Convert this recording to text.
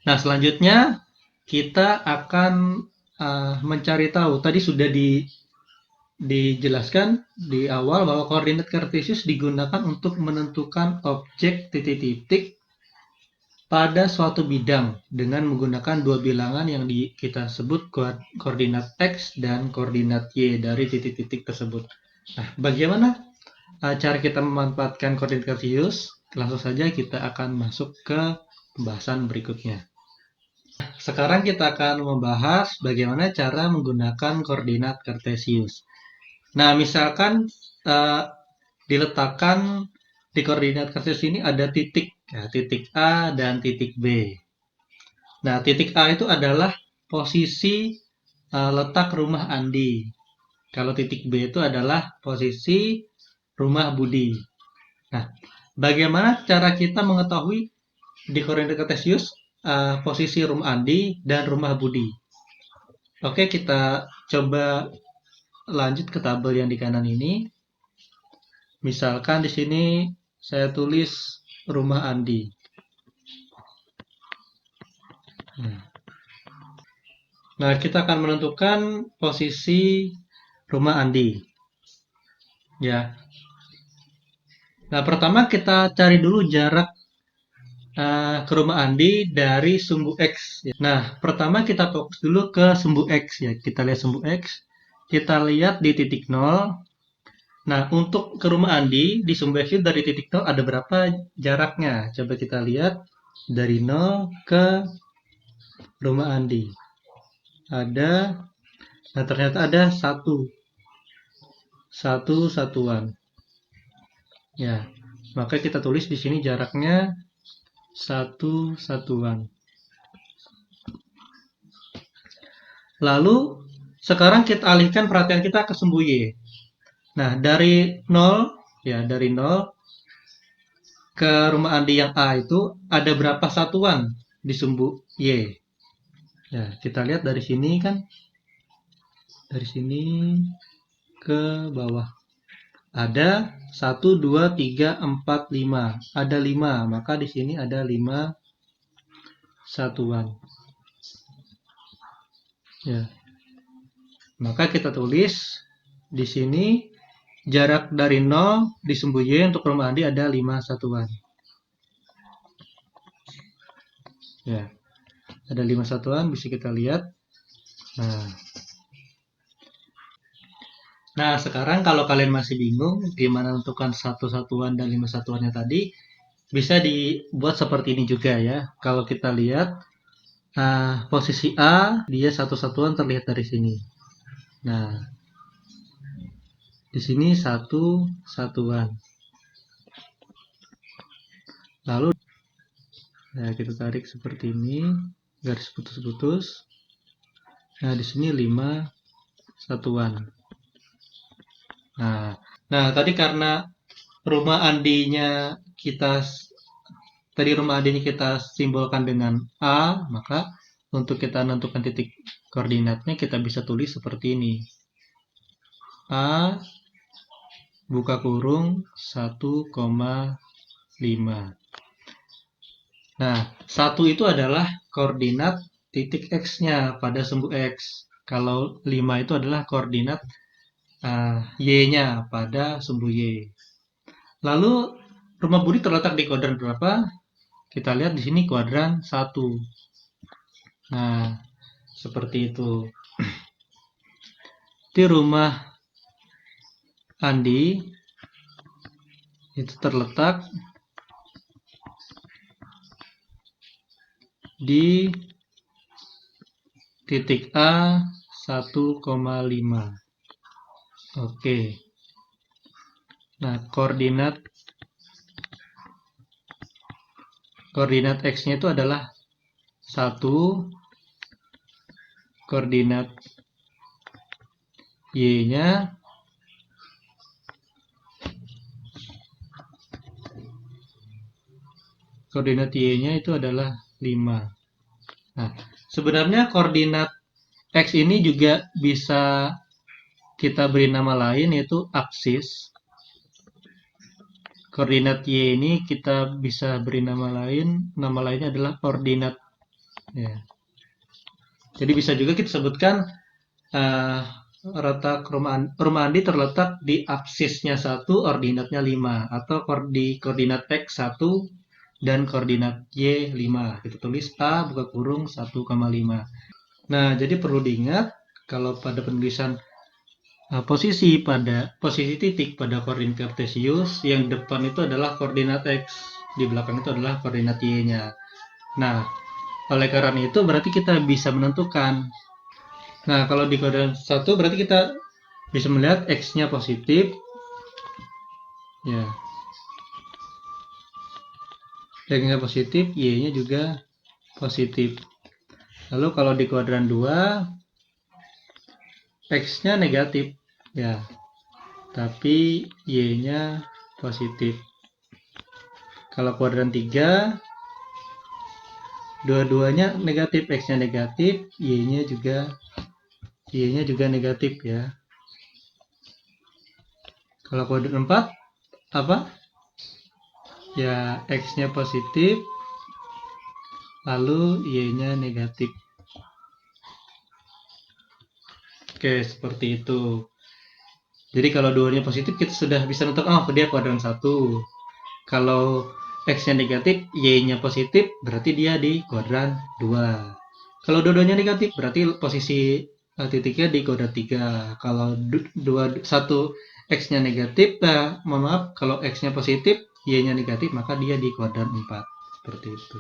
Nah, selanjutnya kita akan mencari tahu. Tadi sudah dijelaskan di awal bahwa koordinat kartesius digunakan untuk menentukan objek titik-titik pada suatu bidang dengan menggunakan dua bilangan yang kita sebut koordinat X dan koordinat Y dari titik-titik tersebut. Nah, bagaimana cara kita memanfaatkan koordinat kartesius? Langsung saja kita akan masuk ke pembahasan berikutnya. Sekarang kita akan membahas bagaimana cara menggunakan koordinat kartesius. Nah, misalkan uh, diletakkan di koordinat kartesius ini ada titik, ya, titik A dan titik B. Nah, titik A itu adalah posisi letak rumah Andi. Kalau titik B itu adalah posisi rumah Budi. Nah, bagaimana cara kita mengetahui di koordinat kartesius posisi rumah Andi dan rumah Budi? Oke, kita coba lanjut ke tabel yang di kanan ini. Misalkan di sini saya tulis rumah Andi. Nah, kita akan menentukan posisi rumah Andi. Ya. Nah, pertama kita cari dulu jarak ke rumah Andi dari sumbu X. Nah, pertama kita fokus dulu ke sumbu X ya. Kita lihat sumbu X. Kita lihat di titik 0. Nah, untuk ke rumah Andi di sumbu X itu dari titik 0 ada berapa jaraknya? Coba kita lihat dari 0 ke rumah Andi. Nah ternyata ada satu satuan. Ya, maka kita tulis di sini jaraknya satu satuan. Lalu sekarang kita alihkan perhatian kita ke sumbu Y. Nah, dari 0 ke rumah Andi yang A itu ada berapa satuan di sumbu Y? Ya, kita lihat dari sini kan. Dari sini ke bawah. Ada 1, 2, 3, 4, 5. Ada 5, maka di sini ada 5 satuan. Ya. Maka kita tulis di sini jarak dari 0 di sumbu Y untuk rumah Andi ada 5 satuan. Ya. Ada 5 satuan, bisa kita lihat. Nah, sekarang kalau kalian masih bingung gimana menentukan satu satuan dan 5 satuannya tadi, bisa dibuat seperti ini juga ya. Kalau kita lihat posisi A, dia satu satuan terlihat dari sini. Nah, di sini satu satuan. Lalu kita tarik seperti ini, garis putus-putus. Nah, di sini 5 satuan. Nah, tadi karena rumah Andinya kita simbolkan dengan A, maka untuk kita menentukan titik koordinatnya kita bisa tulis seperti ini. A buka kurung 1,5. Nah, 1 itu adalah koordinat titik X-nya pada sumbu X. Kalau 5 itu adalah koordinat Y-nya pada sumbu Y. Lalu rumah Budi terletak di kuadran berapa? Kita lihat di sini kuadran 1. Nah, seperti itu. Di rumah Andi itu terletak di titik A 1,5. Oke. Nah, koordinat X-nya itu adalah 1, koordinat Y-nya itu adalah 5. Nah, sebenarnya koordinat X ini juga bisa kita beri nama lain, yaitu aksis. Koordinat Y ini kita bisa beri nama lain. Nama lainnya adalah ordinat. Ya. Jadi bisa juga kita sebutkan letak rumah Andi terletak di absisnya 1, ordinatnya 5, atau di koordinat X 1 dan koordinat Y 5. Kita tulis A buka kurung 1,5. Nah, jadi perlu diingat kalau pada penulisan posisi titik pada koordinat kartesius, yang depan itu adalah koordinat X, di belakang itu adalah koordinat Y-nya. Nah, oleh karena itu berarti kita bisa menentukan. Nah, kalau di koordinat 1 berarti kita bisa melihat X-nya positif. Ya. X-nya positif, Y-nya juga positif. Lalu kalau di kuadran 2, X-nya negatif. Ya. Tapi Y-nya positif. Kalau kuadran 3, dua-duanya negatif, X-nya negatif, Y-nya juga negatif ya. Kalau kuadran 4, apa? Ya, X-nya positif, lalu Y-nya negatif. Oke, seperti itu. Jadi kalau dua-duanya positif, kita sudah bisa menentukan, oh dia kuadran 1. Kalau X-nya negatif, Y-nya positif, berarti dia di kuadran 2. Kalau dua-duanya negatif, berarti posisi titiknya di kuadran 3. Kalau satu X-nya negatif, mohon maaf, kalau X-nya positif, Y-nya negatif, maka dia di kuadran 4. Seperti itu.